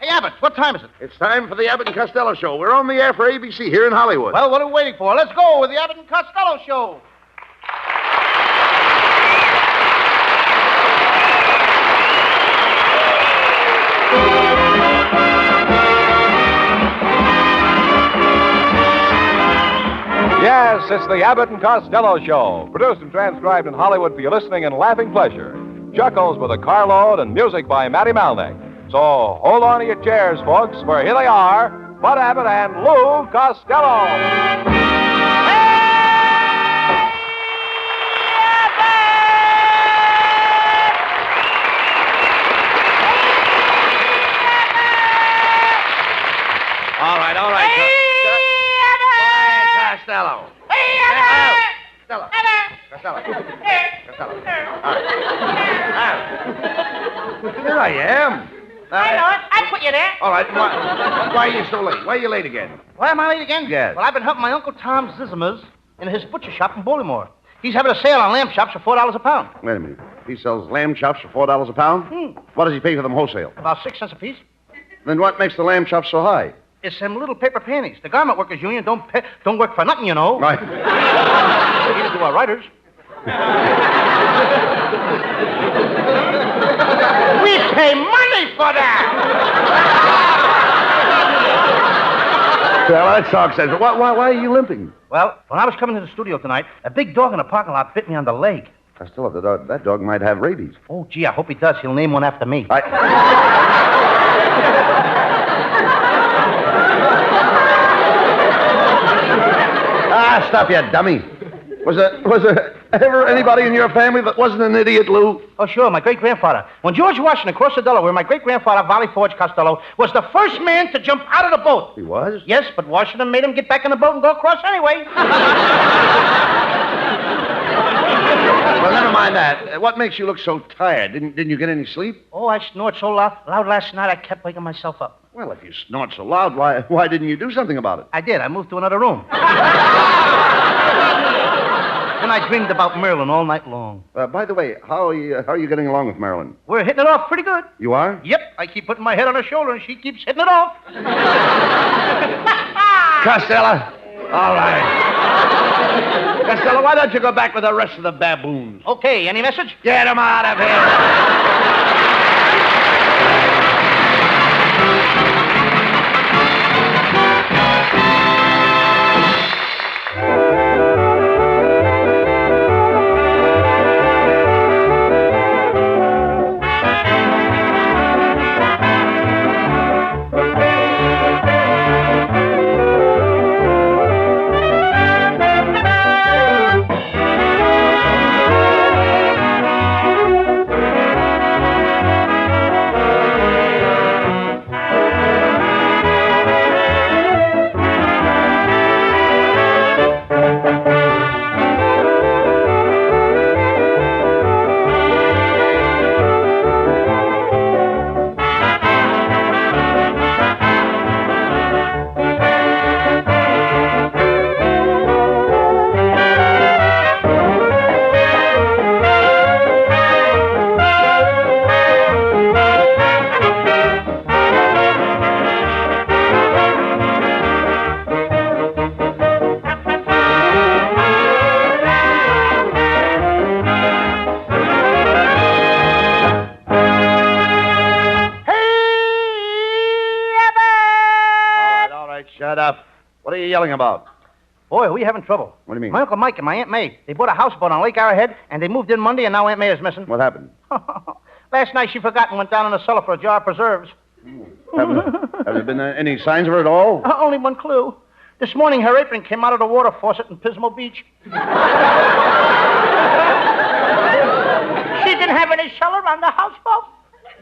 Hey, Abbott, what time is it? It's time for the Abbott and Costello Show. We're on the air for ABC here in Hollywood. Well, what are we waiting for? Let's go with the Abbott and Costello Show. Yes, it's the Abbott and Costello Show, produced and transcribed in Hollywood for your listening and laughing pleasure. Chuckles with a carload and music by Matty Malnick. So hold on to your chairs, folks, for here they are, Bud Abbott and Lou Costello. All right. Costello. Costello. All right. Here I am. I know it. I put you there. All right. Why are you so late? Why are you late again? Why am I late again? Yes. Well, I've been helping my Uncle Tom Zizimers in his butcher shop in Baltimore. He's having a sale on lamb chops for $4 a pound. Wait a minute. He sells lamb chops for $4 a pound? What does he pay for them wholesale? About 6 cents apiece. Then what makes the lamb chops so high? It's them little paper panties. The Garment Workers Union don't work for nothing, you know. Right. Neither do our writers. We pay money for that! Well, that talk says. Why are you limping? Well, when I was coming to the studio tonight, a big dog in the parking lot bit me on the leg. Costello, that dog might have rabies. Oh, gee, I hope he does. He'll name one after me. Stop, you dummy. Was there ever anybody in your family that wasn't an idiot, Lou? Oh, sure, my great-grandfather. When George Washington crossed the Delaware, my great-grandfather, Valley Forge Costello, was the first man to jump out of the boat. He was? Yes, but Washington made him get back in the boat and go across anyway. Well, never mind that. What makes you look so tired? Didn't you get any sleep? Oh, I snored so loud last night I kept waking myself up. Well, if you snort so loud, why didn't you do something about it? I did. I moved to another room. And I dreamed about Marilyn all night long. By the way, how are you getting along with Marilyn? We're hitting it off pretty good. You are? Yep. I keep putting my head on her shoulder, and she keeps hitting it off. Costello. All right. Costello, why don't you go back with the rest of the baboons? Okay. Any message? Get them out of here. Shut up. What are you yelling about? Boy, are we having trouble. What do you mean? My Uncle Mike and my Aunt May, they bought a houseboat on Lake Arrowhead, and they moved in Monday, and now Aunt May is missing. What happened? Last night she forgot and went down in the cellar for a jar of preserves. Have there been any signs of her at all? Only one clue. This morning her apron came out of the water faucet in Pismo Beach. She didn't have any cellar on the houseboat.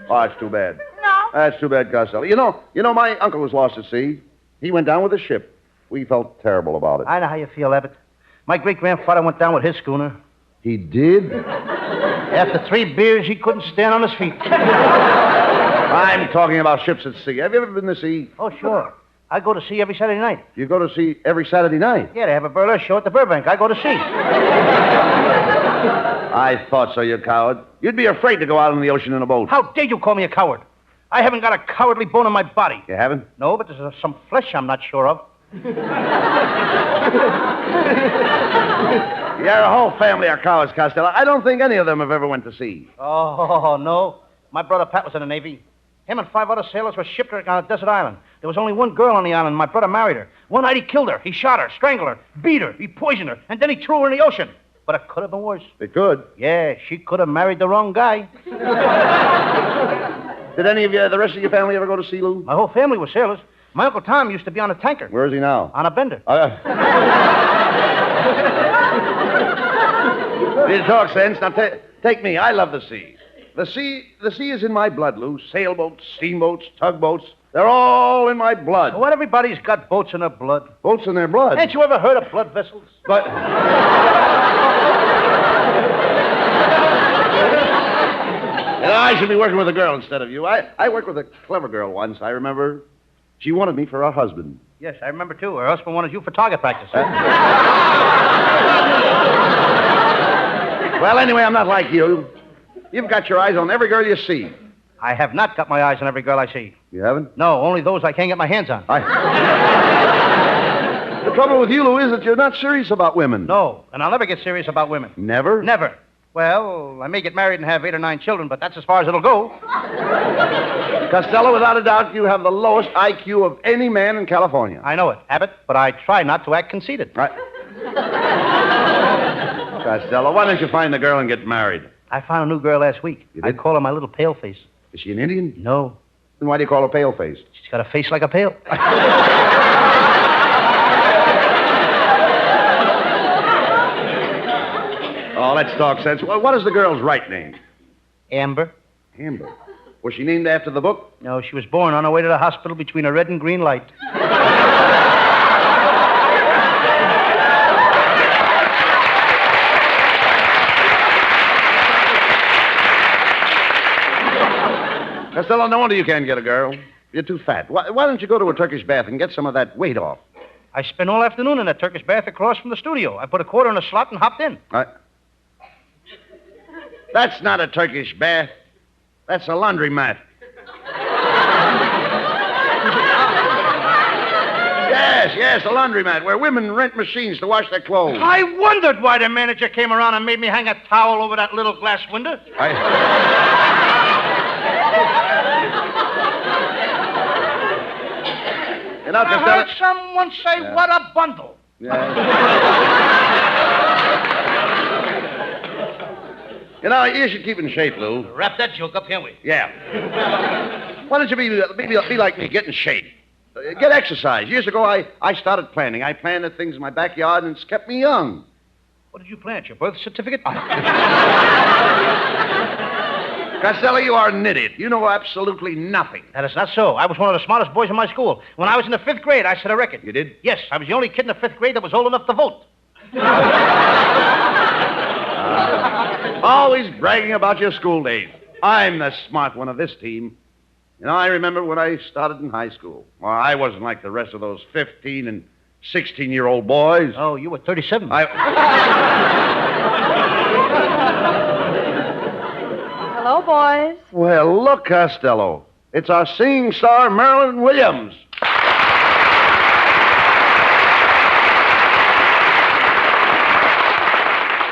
Oh, that's too bad. No. That's too bad, Costello. You know, my uncle was lost at sea. He went down with a ship. We felt terrible about it. I know how you feel, Abbott. My great-grandfather went down with his schooner. He did? After 3 beers, he couldn't stand on his feet. I'm talking about ships at sea. Have you ever been to sea? Oh, sure. I go to sea every Saturday night. You go to sea every Saturday night? Yeah, they have a burlesque show at the Burbank. I go to sea. I thought so, you coward. You'd be afraid to go out in the ocean in a boat. How dare you call me a coward? I haven't got a cowardly bone in my body. You haven't? No, but there's some flesh I'm not sure of. Your whole family are cowards, Costello. I don't think any of them have ever went to sea. Oh, no. My brother Pat was in the Navy. Him and 5 other sailors were shipwrecked on a desert island. There was only one girl on the island. My brother married her. One night he killed her. He shot her, strangled her, beat her, he poisoned her, and then he threw her in the ocean. But it could have been worse. It could. Yeah, she could have married the wrong guy. Did any of you, the rest of your family, ever go to sea, Lou? My whole family was sailors. My Uncle Tom used to be on a tanker. Where is he now? On a bender. You talk sense. Now, take me. I love the sea. The sea is in my blood, Lou. Sailboats, steamboats, tugboats. They're all in my blood. What, everybody's got boats in their blood? Boats in their blood? Ain't you ever heard of blood vessels? But... And I should be working with a girl instead of you. I worked with a clever girl once, I remember. She wanted me for her husband. Yes, I remember, too. Her husband wanted you for target practice. Well, anyway, I'm not like you. You've got your eyes on every girl you see. I have not got my eyes on every girl I see. You haven't? No, only those I can't get my hands on. The trouble with you, Lou, is that you're not serious about women. No, and I'll never get serious about women. Never? Never. Well, I may get married and have 8 or 9 children, but that's as far as it'll go. Costello, without a doubt, you have the lowest IQ of any man in California. I know it, Abbott, but I try not to act conceited. Right. Costello, why don't you find a girl and get married? I found a new girl last week. You did? I call her my little pale face. Is she an Indian? No. Then why do you call her pale face? She's got a face like a pail. Oh, let's talk sense. Well, what is the girl's right name? Amber. Amber. Was she named after the book? No, she was born on her way to the hospital between a red and green light. Costello, no wonder you can't get a girl. You're too fat. Why don't you go to a Turkish bath and get some of that weight off? I spent all afternoon in that Turkish bath across from the studio. I put a quarter in a slot and hopped in. That's not a Turkish bath. That's a laundromat. Yes, a laundromat where women rent machines to wash their clothes. I wondered why the manager came around and made me hang a towel over that little glass window. You know, I heard someone say, what a bundle. Yeah. You know, you should keep in shape, Lou. Wrap that joke up, can't we? Yeah. Why don't you be like me, get in shape? Get exercise. Years ago, I started planning. I planted things in my backyard, and it's kept me young. What did you plant? Your birth certificate? Costello, you are an idiot. You know absolutely nothing. That is not so. I was one of the smartest boys in my school. When I was in the 5th grade, I set a record. You did? Yes, I was the only kid in the 5th grade that was old enough to vote. Always bragging about your school days. I'm the smart one of this team. You know, I remember when I started in high school. Well, I wasn't like the rest of those 15 and 16-year-old boys. Oh, you were 37. Hello, boys. Well, look, Costello. It's our singing star, Marilyn Williams.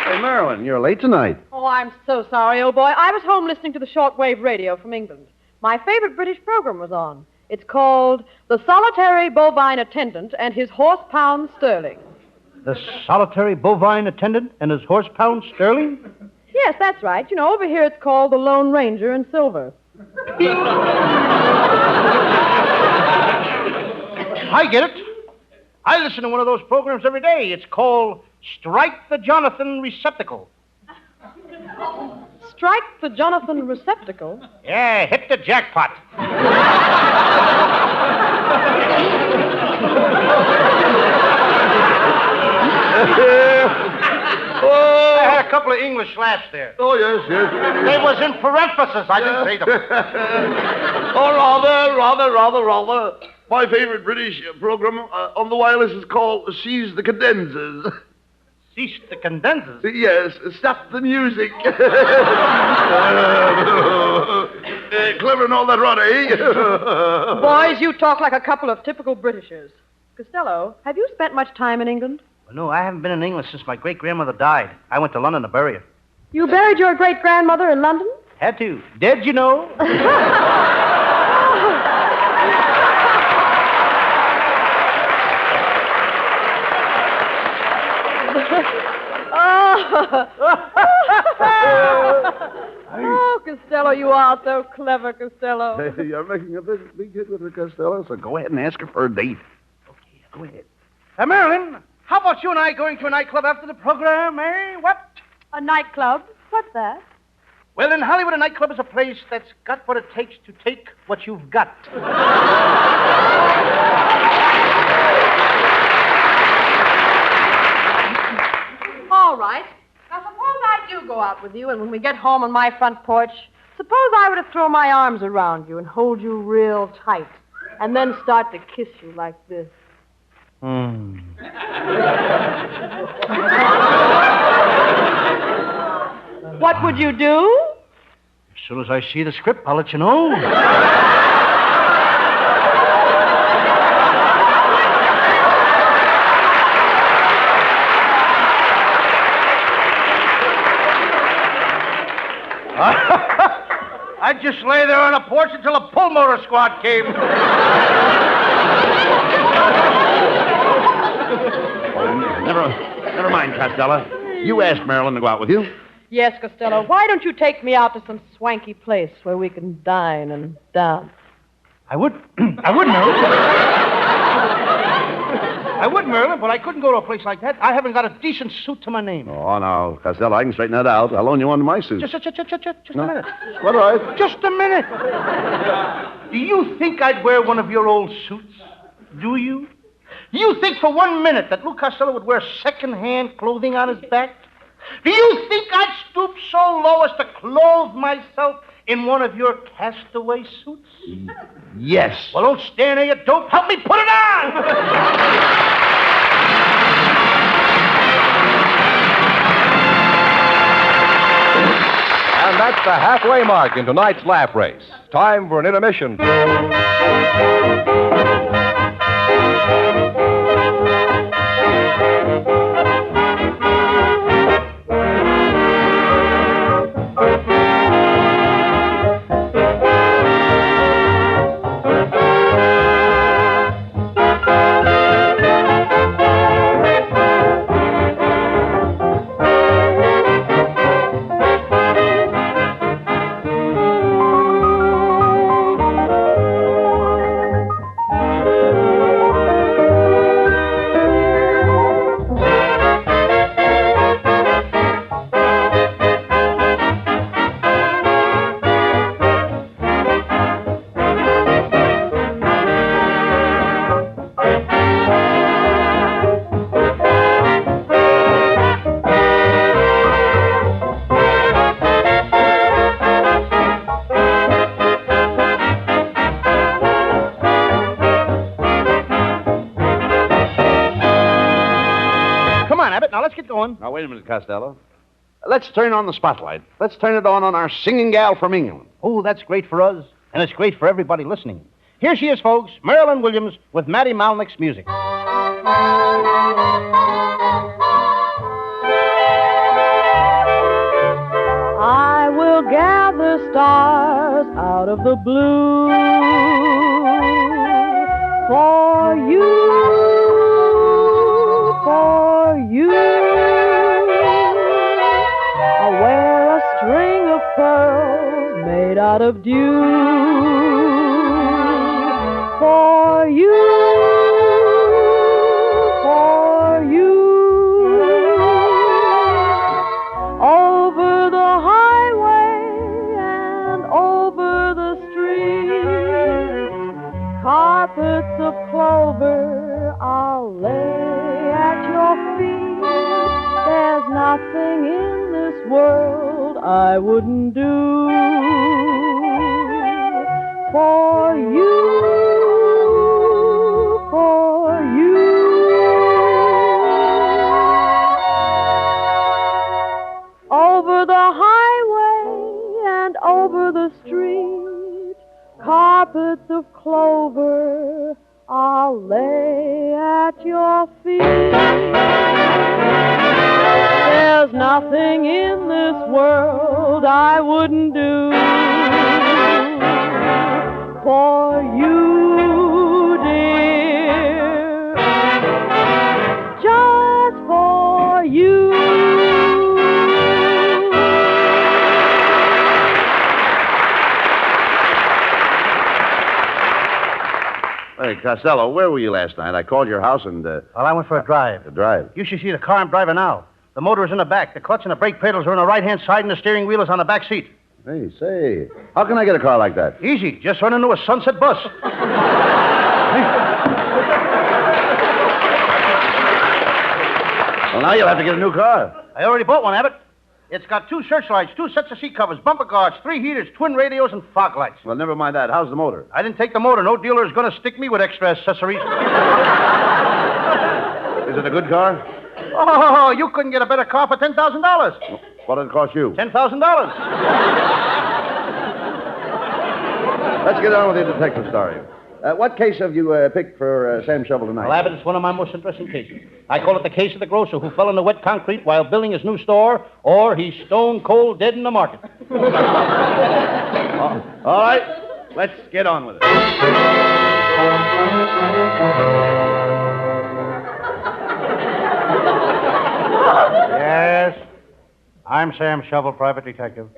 Hey, Marilyn, you're late tonight. Oh, I'm so sorry, old boy. I was home listening to the shortwave radio from England. My favorite British program was on. It's called The Solitary Bovine Attendant and His Horse-Pound Sterling. The solitary bovine attendant and his horse-pound sterling? Yes, that's right. You know, over here it's called The Lone Ranger in Silver. I get it. I listen to one of those programs every day. It's called Strike the Jonathan Receptacle. Strike the Jonathan Receptacle? Yeah, hit the jackpot. I had a couple of English laughs there. Oh, yes. They was in parentheses. I didn't say them. Oh, rather. My favorite British program on the wireless is called Seize the Condensers. Cease the condensers. Yes, stop the music. Clever and all that rot, eh? Boys, you talk like a couple of typical Britishers. Costello, have you spent much time in England? Well, no, I haven't been in England since my great-grandmother died. I went to London to bury her. You buried your great-grandmother in London? Had to. Dead, you know. Oh, Costello, you are so clever, Costello. Hey, you're making a big hit with her, Costello, so go ahead and ask her for a date. Okay, go ahead. Marilyn, how about you and I going to a nightclub after the program, eh? What? A nightclub? What's that? Well, in Hollywood, a nightclub is a place that's got what it takes to take what you've got. All right. Now, suppose I do go out with you, and when we get home on my front porch, suppose I were to throw my arms around you and hold you real tight, and then start to kiss you like this. What would you do? As soon as I see the script, I'll let you know. I'd just lay there on a porch until a pull motor squad came. Never mind, Costello. You asked Marilyn to go out with you. Yes, Costello. Why don't you take me out to some swanky place where we can dine and dance? I would, Marilyn. I would, Marilyn, but I couldn't go to a place like that. I haven't got a decent suit to my name. Oh, no, Costello, I can straighten that out. I'll loan you one of my suits. Just a minute. All right. Just a minute. Do you think I'd wear one of your old suits? Do you? Do you think for 1 minute that Lou Costello would wear second-hand clothing on his back? Do you think I'd stoop so low as to clothe myself in one of your castaway suits? Yes. Well, don't stand there, you dope. Help me put it on! And that's the halfway mark in tonight's laugh race. Time for an intermission. Now, let's get going. Now, wait a minute, Costello. Let's turn on the spotlight. Let's turn it on our singing gal from England. Oh, that's great for us, and it's great for everybody listening. Here she is, folks, Marilyn Williams with Matty Malnick's music. I will gather stars out of the blue for you. I'll wear a string of pearls made out of dew for you. Over the highway and over the street, carpets of clover I'll lay at your feet. There's nothing in this world I wouldn't do for you, for you. Over the highway and over the street, clover, I'll lay at your feet. There's nothing in this world I wouldn't do for you, dear, just for you. Hey, Costello, where were you last night? I called your house and, Well, I went for a drive. A drive? You should see the car I'm driving now. The motor is in the back. The clutch and the brake pedals are on the right-hand side, and the steering wheel is on the back seat. Hey, say, how can I get a car like that? Easy. Just run into a Sunset bus. Well, now you'll have to get a new car. I already bought one, Abbott. It's got 2 searchlights, 2 sets of seat covers, bumper guards, 3 heaters, twin radios, and fog lights. Well, never mind that. How's the motor? I didn't take the motor. No dealer is going to stick me with extra accessories. Is it a good car? Oh, you couldn't get a better car for $10,000. What did it cost you? $10,000. Let's get on with the detective story. What case have you picked for Sam Shovel tonight? Well, Abbott, it's one of my most interesting cases. I call it the case of the grocer who fell in the wet concrete while building his new store, or he's stone cold dead in the market. All right, let's get on with it. Yes, I'm Sam Shovel, private detective.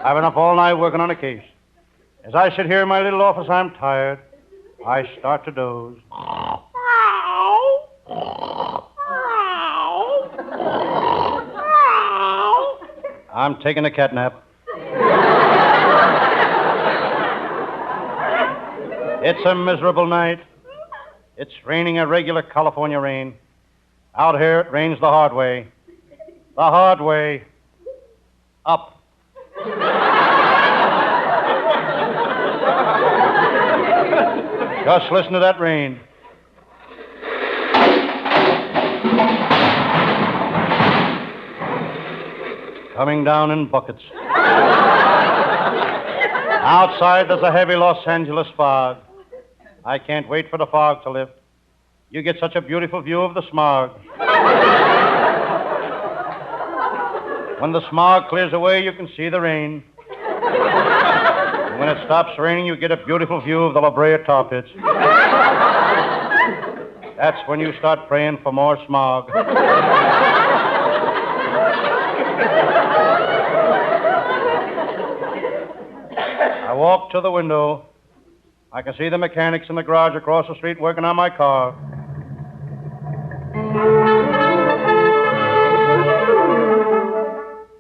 I've been up all night working on a case. As I sit here in my little office, I'm tired. I start to doze. I'm taking a cat nap. It's a miserable night. It's raining a regular California rain. Out here, it rains the hard way. The hard way. Up. Just listen to that rain. Coming down in buckets. Outside, there's a heavy Los Angeles fog. I can't wait for the fog to lift. You get such a beautiful view of the smog. When the smog clears away, you can see the rain. When it stops raining, you get a beautiful view of the La Brea tar pits. That's when you start praying for more smog. I walk to the window. I can see the mechanics in the garage across the street working on my car.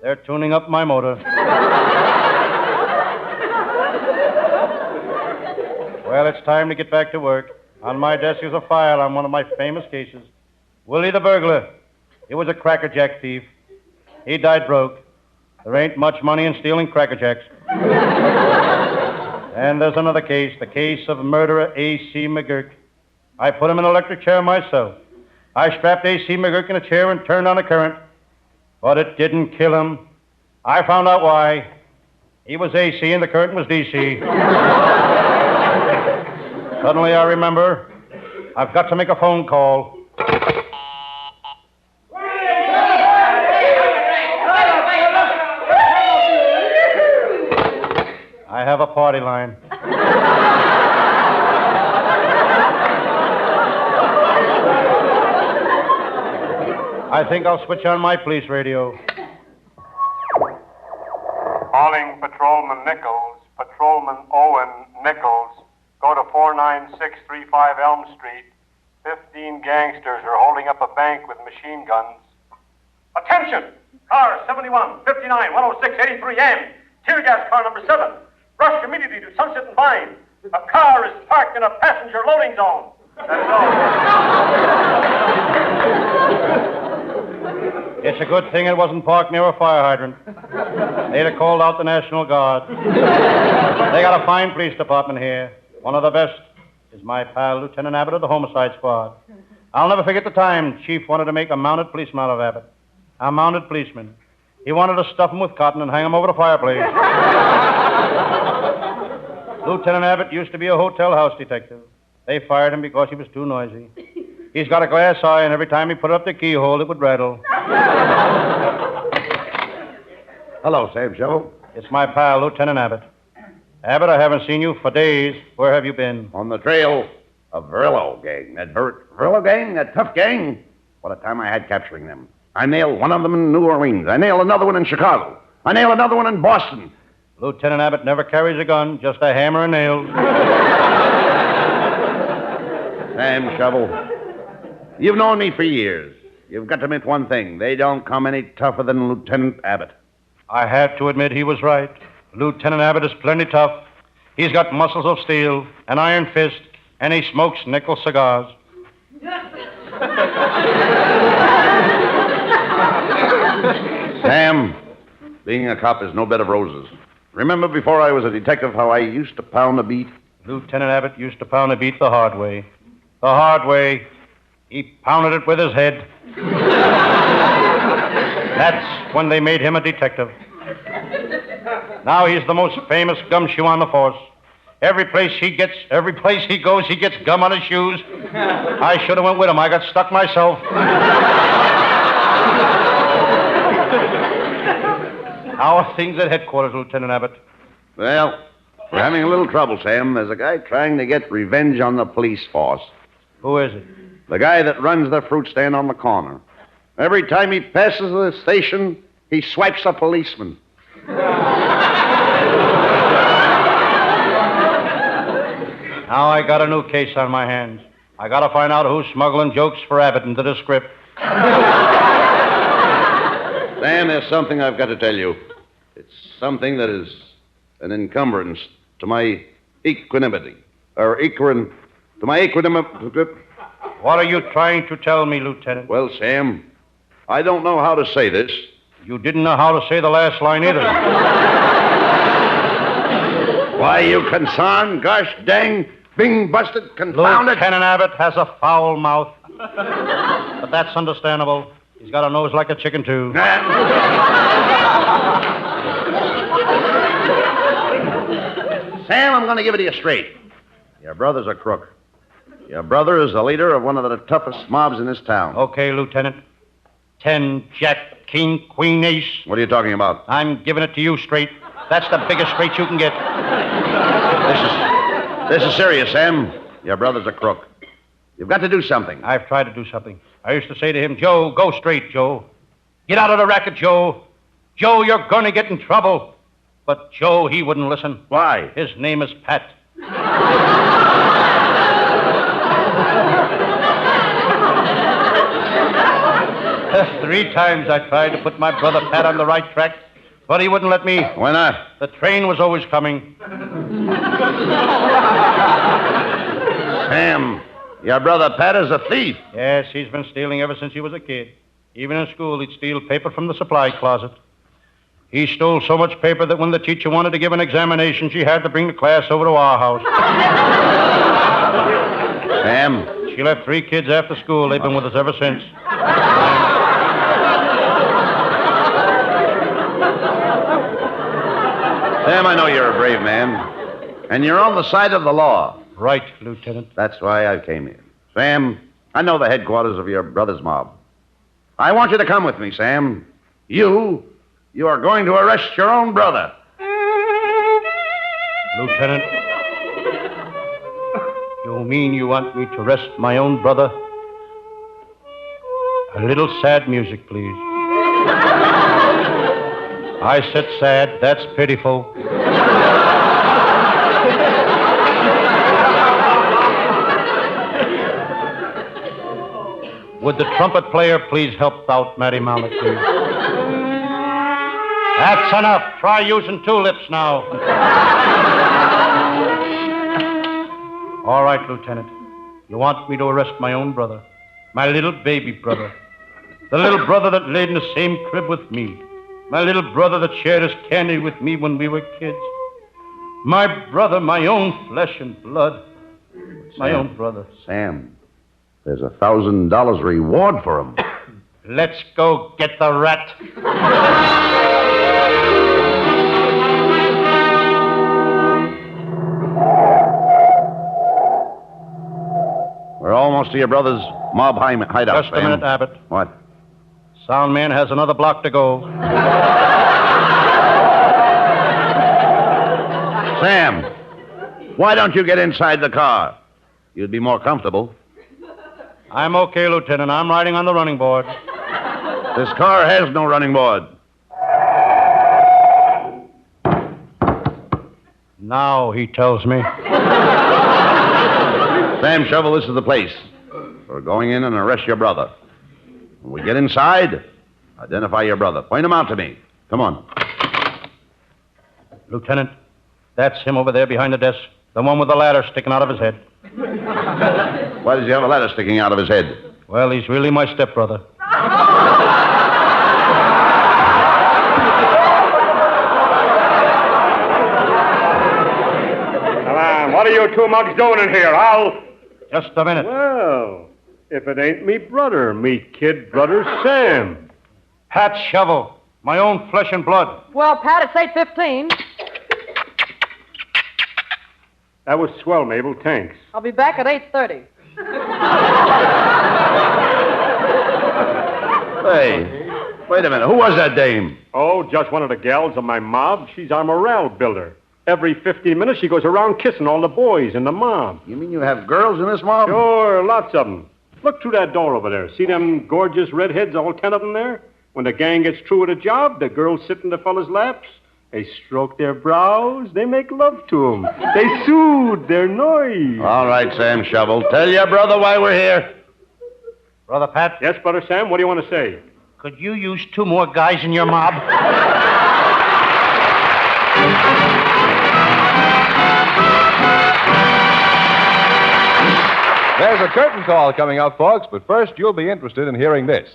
They're tuning up my motor. Well, it's time to get back to work. On my desk is a file on one of my famous cases. Willie the burglar. He was a Cracker Jack thief. He died broke. There ain't much money in stealing Cracker Jacks. And there's another case, the case of murderer A.C. McGurk. I put him in an electric chair myself. I strapped A.C. McGurk in a chair and turned on the current. But it didn't kill him. I found out why. He was A.C. and the current was D.C. Suddenly I remember, I've got to make a phone call. I have a party line. I think I'll switch on my police radio. Calling Patrolman Nichols, Patrolman Owen Nichols. Go to 49635 Elm Street. 15 gangsters are holding up a bank with machine guns. Attention! Car 71, 59, 106, 83 M. Tear gas car number 7. Rush immediately to Sunset and Vine. A car is parked in a passenger loading zone. That's all. It's a good thing it wasn't parked near a fire hydrant. They'd have called out the National Guard. They got a fine police department here. One of the best is my pal, Lieutenant Abbott of the Homicide Squad. I'll never forget the time Chief wanted to make a mounted policeman out of Abbott. A mounted policeman. He wanted to stuff him with cotton and hang him over the fireplace. Lieutenant Abbott used to be a hotel house detective. They fired him because he was too noisy. He's got a glass eye, and every time he put up the keyhole, it would rattle. Hello, Sam Shovel. It's my pal, Lieutenant Abbott. Abbott, I haven't seen you for days. Where have you been? On the trail of Verillo gang. That Verillo gang, that tough gang. What a time I had capturing them. I nailed one of them in New Orleans. I nailed another one in Chicago. I nailed another one in Boston. Lieutenant Abbott never carries a gun, just a hammer and nails. Sam Shovel, you've known me for years. You've got to admit one thing. They don't come any tougher than Lieutenant Abbott. I have to admit he was right. Lieutenant Abbott is plenty tough. He's got muscles of steel, an iron fist, and he smokes nickel cigars. Sam, being a cop is no bed of roses. Remember before I was a detective how I used to pound the beat? Lieutenant Abbott used to pound the beat the hard way. The hard way. He pounded it with his head. That's when they made him a detective. Now he's the most famous gumshoe on the force. Every place he goes, he gets gum on his shoes. I should have went with him. I got stuck myself. How are things at headquarters, Lieutenant Abbott? Well, we're having a little trouble, Sam. There's a guy trying to get revenge on the police force. Who is it? The guy that runs the fruit stand on the corner. Every time he passes the station, he swipes a policeman. Now I got a new case on my hands. I got to find out who's smuggling jokes for Abbott into the script. Sam, there's something I've got to tell you. It's something that is an encumbrance to my equanimity. To my equanimity. What are you trying to tell me, Lieutenant? Well, Sam, I don't know how to say this. You didn't know how to say the last line either. Why, you concerned, gosh dang, bing busted, confounded. Lieutenant Abbott has a foul mouth. But that's understandable. He's got a nose like a chicken, too. Sam, I'm going to give it to you straight. Your brother's a crook. Your brother is the leader of one of the toughest mobs in this town. Okay, Lieutenant. 10, Jack, King, Queen, Ace. What are you talking about? I'm giving it to you straight. That's the biggest straight you can get. This is serious, Sam. Your brother's a crook. You've got to do something. I've tried to do something. I used to say to him, Joe, go straight, Joe. Get out of the racket, Joe. Joe, you're going to get in trouble. But Joe, he wouldn't listen. Why? His name is Pat. 3 times I tried to put my brother Pat on the right track, but he wouldn't let me. Why not? The train was always coming. Sam, your brother Pat is a thief. Yes, he's been stealing ever since he was a kid. Even in school, he'd steal paper from the supply closet. He stole so much paper that when the teacher wanted to give an examination, she had to bring the class over to our house. Sam? She left 3 kids after school. They've been with us ever since. Sam, I know you're a brave man. And you're on the side of the law. Right, Lieutenant. That's why I came here. Sam, I know the headquarters of your brother's mob. I want you to come with me, Sam. You are going to arrest your own brother. Lieutenant, you mean you want me to arrest my own brother? A little sad music, please. I said sad. That's pitiful. Would the trumpet player please help out Matty Mallet, please? That's enough. Try using 2 lips now. All right, Lieutenant. You want me to arrest my own brother, my little baby brother, the little brother that laid in the same crib with me, my little brother that shared his candy with me when we were kids, my brother, my own flesh and blood, my own brother. Sam, there's $1,000 reward for him. Let's go get the rat. We're almost to your brother's mob hideout. Just a minute, Abbott. What? Sound man has another block to go. Sam, why don't you get inside the car? You'd be more comfortable. I'm okay, Lieutenant. I'm riding on the running board. This car has no running board. Now he tells me. Sam, Shovel, this is the place. We're going in and arrest your brother. When we get inside, identify your brother. Point him out to me. Come on. Lieutenant, that's him over there behind the desk. The one with the ladder sticking out of his head. Why does he have a ladder sticking out of his head? Well, he's really my stepbrother. What are you two mugs doing in here? Just a minute. Well, if it ain't me brother, me kid brother Sam. Pat Shovel, my own flesh and blood. Well, Pat, it's 8:15. That was swell, Mabel. Thanks. I'll be back at 8:30. Hey, wait a minute. Who was that dame? Oh, just one of the gals of my mob. She's our morale builder. Every 15 minutes, she goes around kissing all the boys in the mob. You mean you have girls in this mob? Sure, lots of them. Look through that door over there. See them gorgeous redheads, all 10 of them there? When the gang gets through with a job, the girls sit in the fellas' laps. They stroke their brows. They make love to them. They soothe their noise. All right, Sam Shovel. Tell your brother why we're here. Brother Pat, Yes, Brother Sam, what do you want to say? could you use 2 more guys in your mob? There's a curtain call coming up, folks, but first you'll be interested in hearing this.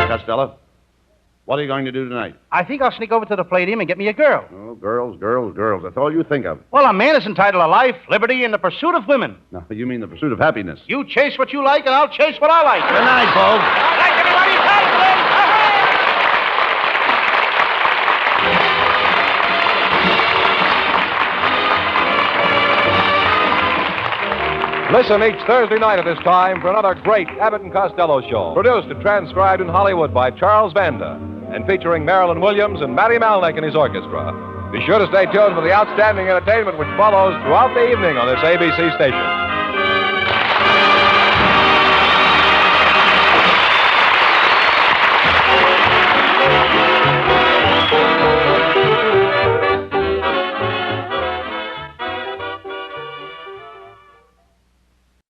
Costello, what are you going to do tonight? I think I'll sneak over to the Palladium and get me a girl. Oh, girls, girls, girls. That's all you think of. Well, a man is entitled to life, liberty, and the pursuit of women. No, you mean the pursuit of happiness. You chase what you like, and I'll chase what I like. Good night, folks. All right, everybody, tight, Listen each Thursday night at this time for another great Abbott and Costello show, produced and transcribed in Hollywood by Charles Vanda, and featuring Marilyn Williams and Matty Malnick and his orchestra. Be sure to stay tuned for the outstanding entertainment which follows throughout the evening on this ABC station.